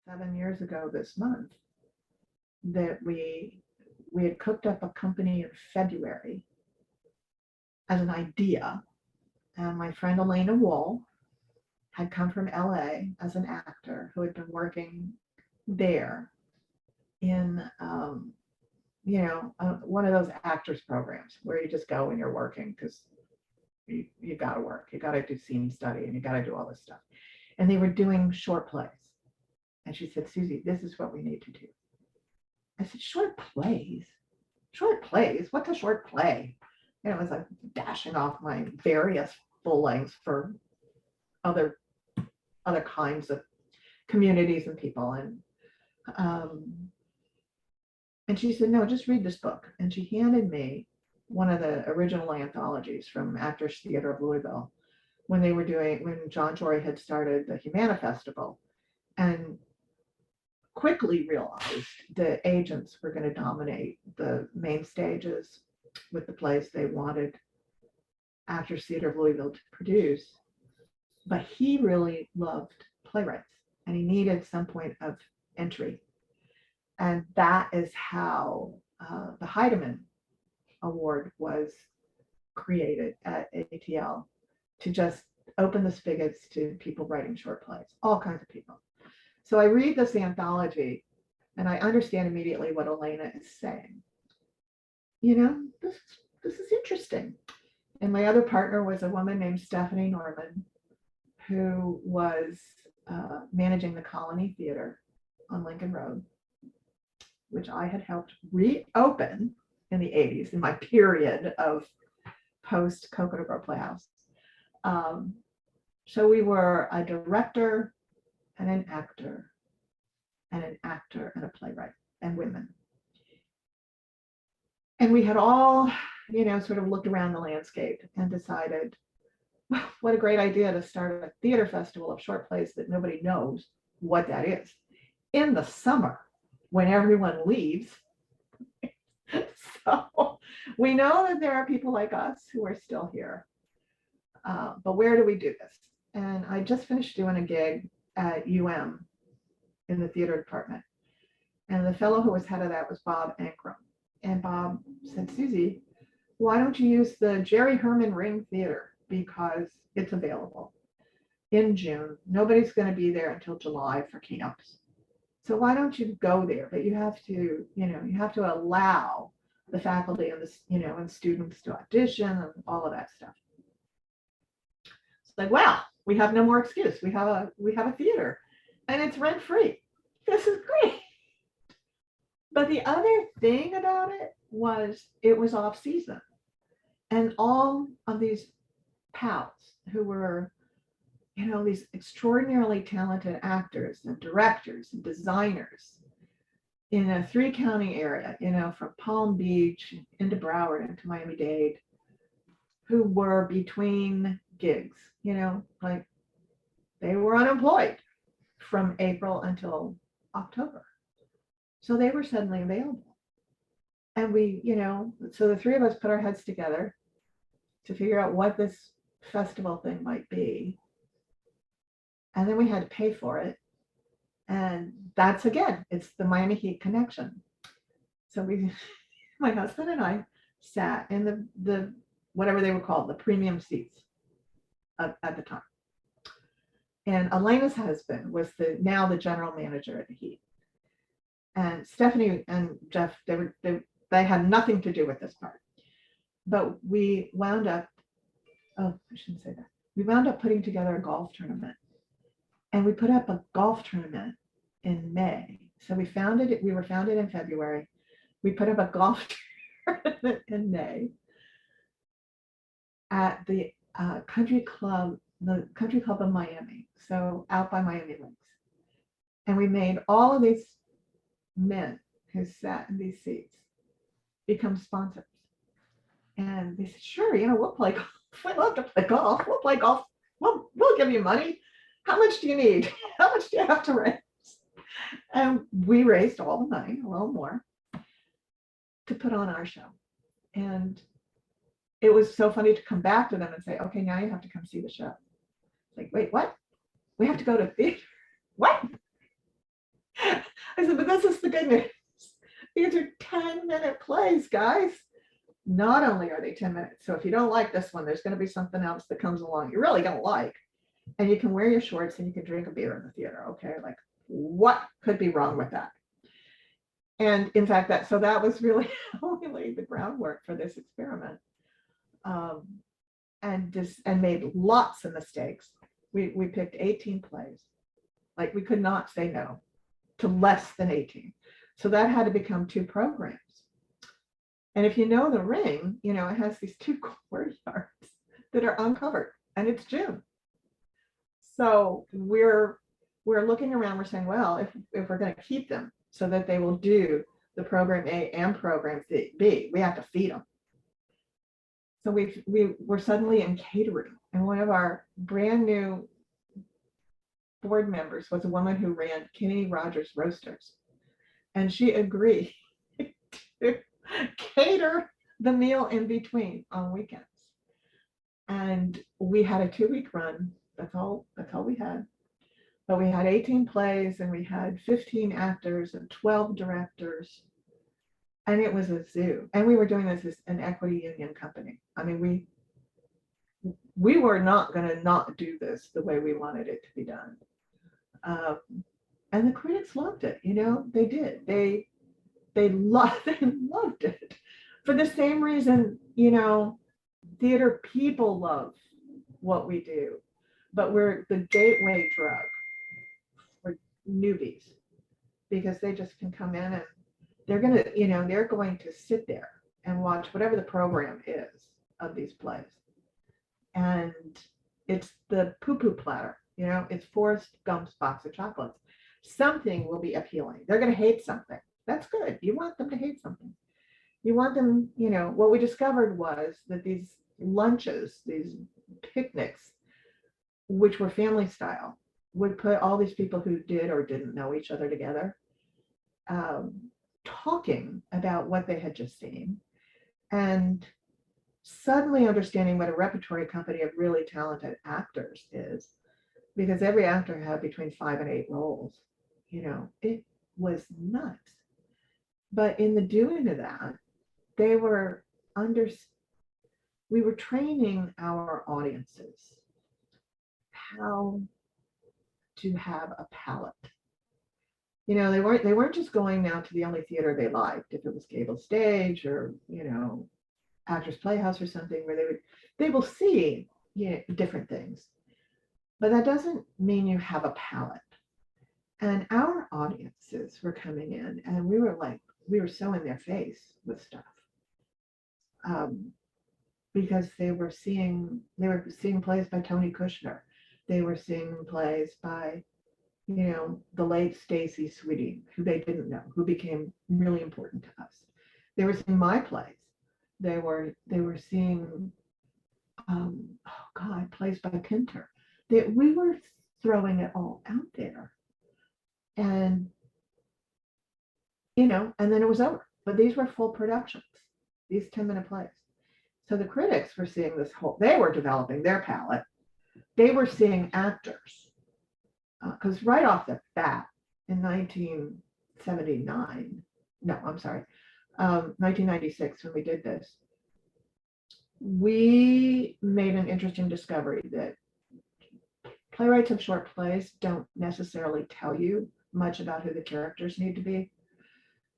7 years ago this month that we had cooked up a company in February as an idea. And my friend Elena Wool had come from LA as an actor who had been working there in, one of those actors programs where you just go and you're working because you got to work. You got to do scene study and you got to do all this stuff. And they were doing short plays. And she said, Susie, this is what we need to do. I said, short plays? Short plays? What's a short play? And it was like dashing off my various full lengths for other kinds of communities and people. And she said, no, just read this book. And she handed me one of the original anthologies from Actors Theater of Louisville when John Jory had started the Humana Festival, and quickly realized the agents were going to dominate the main stages with the plays they wanted Actors Theater of Louisville to produce. But he really loved playwrights and he needed some point of entry. And that is how the Heidemann Award was created at ATL, to just open the spigots to people writing short plays, all kinds of people. So I read this anthology and I understand immediately what Elena is saying. This is interesting. And my other partner was a woman named Stephanie Norman, who was managing the Colony Theater on Lincoln Road, which I had helped reopen in the 80s, in my period of post Coconut Grove Playhouse. So we were a director and an actor and a playwright, and women. And we had all, sort of looked around the landscape and decided, well, what a great idea to start a theater festival of short plays that nobody knows what that is in the summer when everyone leaves. So we know that there are people like us who are still here, but where do we do this? And I just finished doing a gig at UM in the theater department. And the fellow who was head of that was Bob Ankrum. And Bob said, Susie, why don't you use the Jerry Herman Ring Theater, because it's available in June. Nobody's going to be there until July for camps. So why don't you go there? But you have to allow the faculty and and students to audition and all of that stuff. It's like, wow, we have no more excuse. We have a theater and it's rent free. This is great. But the other thing about it was off season. And all of these pals who were, these extraordinarily talented actors and directors and designers in a 3-county area, from Palm Beach into Broward into Miami-Dade, who were between gigs, like they were unemployed from April until October. So they were suddenly available. And we, so the three of us put our heads together to figure out what this festival thing might be. And then we had to pay for it. And that's, again, it's the Miami Heat connection. So my husband and I sat in the whatever they were called, the premium seats at the time. And Elena's husband was now the general manager at the Heat. And Stephanie and Jeff, they had nothing to do with this part. But we wound up, I shouldn't say that. We wound up putting together a golf tournament. And we put up a golf tournament in May. So we were founded in February. We put up a golf tournament in May at the country club of Miami. So out by Miami Lakes. And we made all of these men who sat in these seats become sponsors. And they said, sure, we'll play golf. We'd love to play golf. We'll play golf. We'll give you money. How much do you need? How much do you have to raise? And we raised all the money, a little more, to put on our show. And it was so funny to come back to them and say, okay, now you have to come see the show. It's like, wait, what? We have to go to theater? What? I said, but this is the good news. These are 10-minute plays, guys. Not only are they 10 minutes, so if you don't like this one, there's going to be something else that comes along you're really going to like. And you can wear your shorts and you can drink a beer in the theater. Okay. Like, what could be wrong with that? And in fact, that was really how we laid the groundwork for this experiment. And made lots of mistakes. We picked 18 plays. Like, we could not say no to less than 18. So that had to become 2 programs. And if you know the ring, it has these 2 courtyards that are uncovered, and it's June. So we're looking around, we're saying, well, if we're going to keep them so that they will do the program A and program B, we have to feed them. So we were suddenly in catering, and one of our brand new board members was a woman who ran Kenny Rogers Roasters, and she agreed to cater the meal in between on weekends. And we had a 2-week run. That's all we had. But we had 18 plays, and we had 15 actors and 12 directors. And it was a zoo. And we were doing this as an equity union company. I mean, we were not going to not do this the way we wanted it to be done. And the critics loved it. They did. They loved it for the same reason, theater people love what we do, but we're the gateway drug for newbies, because they just can come in and they're going to sit there and watch whatever the program is of these plays. And it's the poo-poo platter, it's Forrest Gump's box of chocolates. Something will be appealing. They're going to hate something. That's good. You want them to hate something. You want them, what we discovered was that these lunches, these picnics, which were family style, would put all these people who did or didn't know each other together, talking about what they had just seen, and suddenly understanding what a repertory company of really talented actors is, because every actor had between 5 and 8 roles. It was nuts. But in the doing of that, we were training our audiences how to have a palate. They weren't just going now to the only theater they liked, if it was Cable Stage or, Actors Playhouse or something, where they will see different things. But that doesn't mean you have a palate. And our audiences were coming in, and we were so in their face with stuff, because they were seeing plays by Tony Kushner. They were seeing plays by, the late Stacy Sweeting, who they didn't know, who became really important to us. They were seeing my plays. They were seeing, plays by Pinter. We were throwing it all out there. And, and then it was over. But these were full productions, these 10-minute plays. So the critics were seeing they were developing their palette. They were seeing actors. Because right off the bat, in 1996, when we did this, we made an interesting discovery that playwrights of short plays don't necessarily tell you much about who the characters need to be.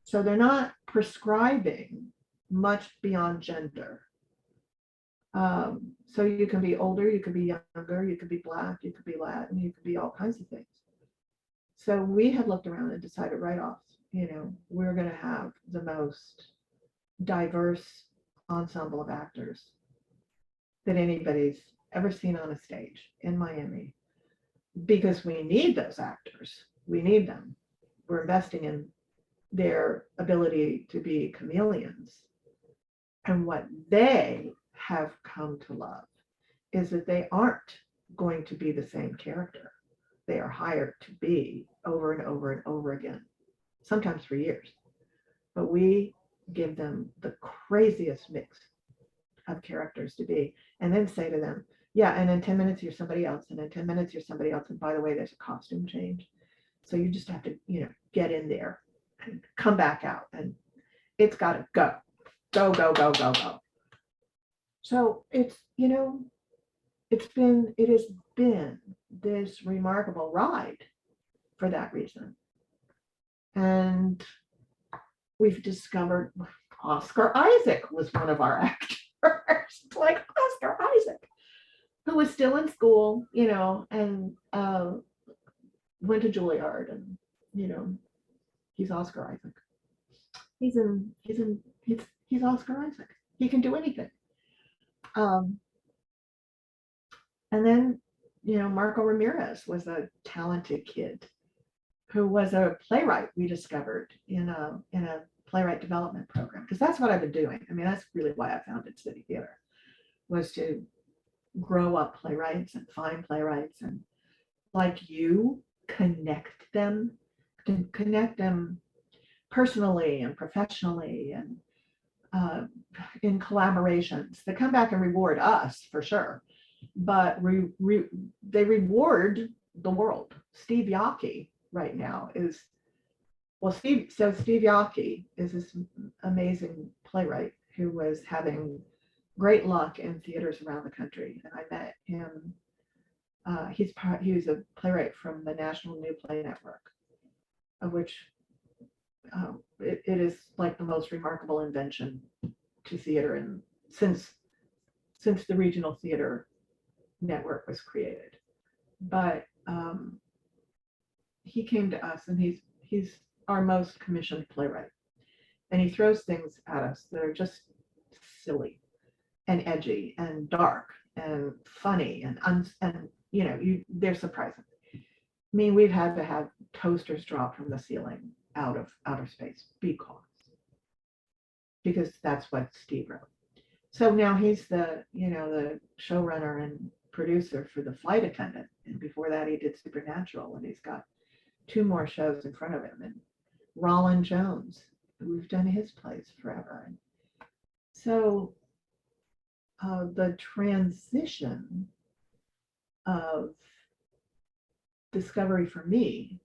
So they're not prescribing much beyond gender. So you can be older, you could be younger, you could be Black, you could be Latin, you could be all kinds of things. So we had looked around and decided right off, we're going to have the most diverse ensemble of actors that anybody's ever seen on a stage in Miami, because we need those actors. We need them. We're investing in their ability to be chameleons. And what they have come to love is that they aren't going to be the same character. They are hired to be over and over and over again, sometimes for years. But we give them the craziest mix of characters to be, and then say to them, yeah, and in 10 minutes you're somebody else, and in 10 minutes you're somebody else, and by the way, there's a costume change. So you just have to, get in there and come back out, and it's got to go, go, go, go, go, go. So it's, it has been this remarkable ride for that reason. And we've discovered Oscar Isaac was one of our actors, like Oscar Isaac, who was still in school, and went to Juilliard, and he's Oscar Isaac. He's Oscar Isaac. He can do anything. And then, Marco Ramirez was a talented kid who was a playwright we discovered in a playwright development program, because that's what I've been doing. I mean, that's really why I founded City Theater, was to grow up playwrights and find playwrights and, like you, connect them personally and professionally, and in collaborations that come back and reward us for sure, but they reward the world. Steve Yockey right now is, Steve Yockey is this amazing playwright who was having great luck in theaters around the country, and I met him. He was a playwright from the National New Play Network, of which it is like the most remarkable invention to theater, and since the regional theater network was created. But he came to us, and he's our most commissioned playwright, and he throws things at us that are just silly and edgy and dark and funny and they're surprising. I mean, we've had to have toasters drop from the ceiling out of outer space because that's what Steve wrote. So now he's the showrunner and producer for The Flight Attendant, and before that he did Supernatural, and he's got 2 more shows in front of him. And Roland Jones, we've done his plays forever. And so the transition of discovery for me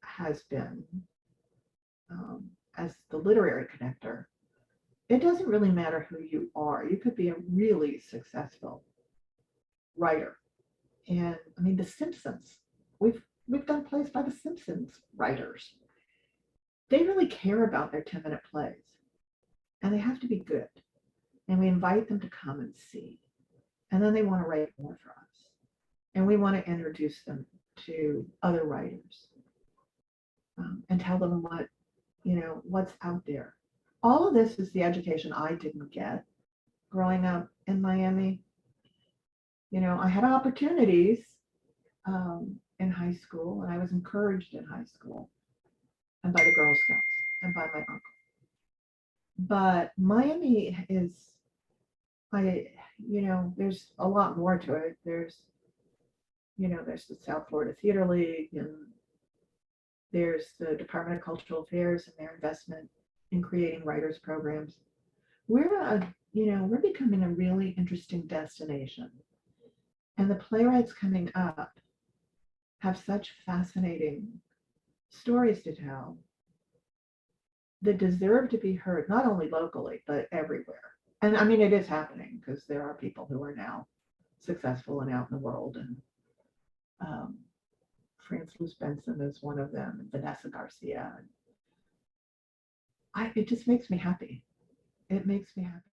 has been, as the literary connector, it doesn't really matter who you are. You could be a really successful writer. And I mean, The Simpsons, we've done plays by the Simpsons writers. They really care about their 10-minute plays, and they have to be good. And we invite them to come and see. And then they want to write more for us. And we want to introduce them to other writers, and tell them what's out there. All of this is the education I didn't get growing up in Miami. I had opportunities in high school, and I was encouraged in high school, and by the Girl Scouts, and by my uncle. But Miami is, there's a lot more to it. There's the South Florida Theater League, and there's the Department of Cultural Affairs and their investment in creating writers programs. We're becoming a really interesting destination. And the playwrights coming up have such fascinating stories to tell that deserve to be heard, not only locally, but everywhere. And I mean, it is happening, because there are people who are now successful and out in the world. And Frances Benson is one of them, and Vanessa Garcia. It just makes me happy. It makes me happy.